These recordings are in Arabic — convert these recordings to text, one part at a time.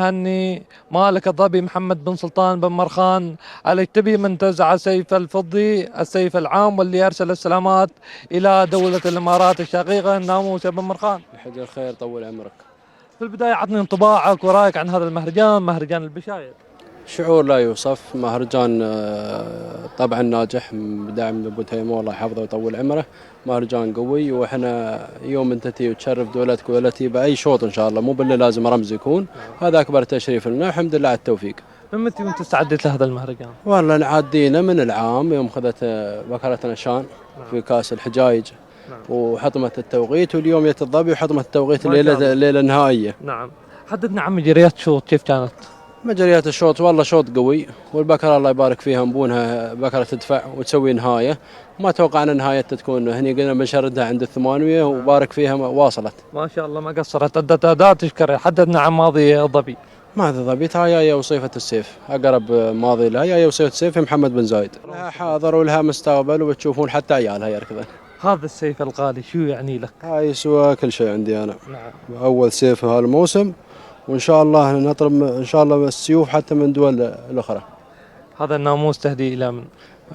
هني مالك الظبي محمد بن سلطان بن مرخان الأجتبي من تزع سيف الفضي السيف العام واللي أرسل السلامات إلى دولة الإمارات الشقيقة الناموس بن مرخان. يحيي الخير طول عمرك. في البداية عطني انطباعك ورايك عن هذا المهرجان، مهرجان البشاير. شعور لا يوصف، مهرجان طبعا ناجح بدعم ابو تيمور الله يحفظه ويطول عمره. مهرجان قوي، واحنا يوم انت تي وتشرف دولتك ودولتي باي شوط ان شاء الله، مو باللي لازم رمز يكون، هذا اكبر تشريف لنا، الحمد لله على التوفيق. من متى وانت استعدت لهذا المهرجان؟ والله نعدينا من العام يوم خذت بكرة نشان في كاس الحجايج وحطمت التوقيت، واليوم جت الظبي وحطمت التوقيت الليله النهائيه. نعم، حددنا عن مجريات شوط كيف كانت؟ مجريات الشوط والله شوط قوي، والبكرة الله يبارك فيها مبونها بكرة تدفع وتسوي نهاية، ما توقعنا نهايتها تكون هني، قلنا بنشردها عند ال800 وبارك فيها واصلت. ما شاء الله ما قصرت، أدت أداء تشكر. حددنا عن ماضي الظبي. ما هذا ضبيط، هاي جايه وصيفة السيف، اقرب ماضي لها جايه وصيفة السيف محمد بن زايد، لها حاضر ولها مستقبل، وبتشوفون حتى عيالها يركضن. هذا السيف الغالي شو يعني لك؟ هاي يسوى كل شيء عندي انا. نعم. اول سيف هالموسم، وان شاء الله نطلب ان شاء الله السيوف حتى من دول الاخرى. هذا الناموس تهدي إلى من؟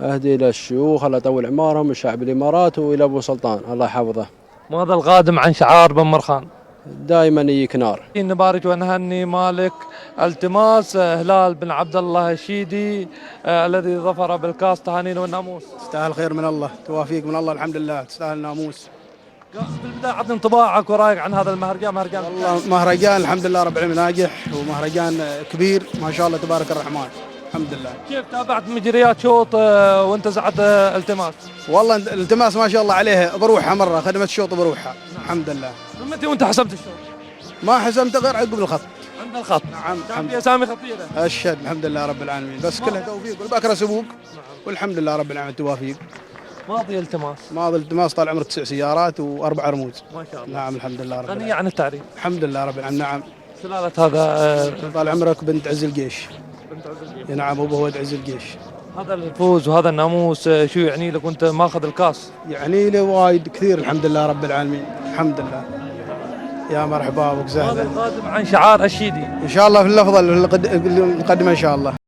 اهدي الى الشيوخ الله يطول عمرهم وشعب الامارات، والى ابو سلطان الله يحفظه. ماذا القادم عن شعار بن مرخان؟ دائما يجيك نار. نبارك ونهني مالك التماس هلال بن عبد الله الشيدي الذي ظفر بالكاس، تهانينا والناموس. تستاهل خير من الله، توافيق من الله، الحمد لله، تستاهل ناموس. بالبداية عطني انطباعك ورايك عن هذا المهرجان. والله مهرجان الحمد لله رب العالمين ناجح، ومهرجان كبير ما شاء الله تبارك الرحمن، الحمد لله. كيف تابعت مجريات شوط وانتزعت التماس؟ والله التماس ما شاء الله عليه بروحها مره، خدمت الشوط بروحها الحمد لله. من متى وانت حسمت الشوط؟ ما حسمت غير عقب الخط. عند الخط. نعم كان في اسامي خطيره. اشهد الحمد لله رب العالمين، بس كلها توفيق، والبكره سبوق. نعم. والحمد لله رب العالمين توافيق. ماضي التماس. ماضي التماس طال عمره 9 سيارات و4 رموز. ما شاء الله. نعم الحمد لله رب العالمين. غنية عن التعريف. الحمد لله رب العالمين. نعم. سلالة هذا طال عمرك بنت عز الجيش. بنت عز الجيش. نعم ابوه ولد عز الجيش. هذا الفوز وهذا الناموس شو يعني لك وانت ماخذ الكاس؟ يعني لي وايد كثير الحمد لله رب العالمين، الحمد لله. يا مرحبا ابوك زهده. هذا القادم عن شعار الشيدي. ان شاء الله في الافضل القدمه ان شاء الله.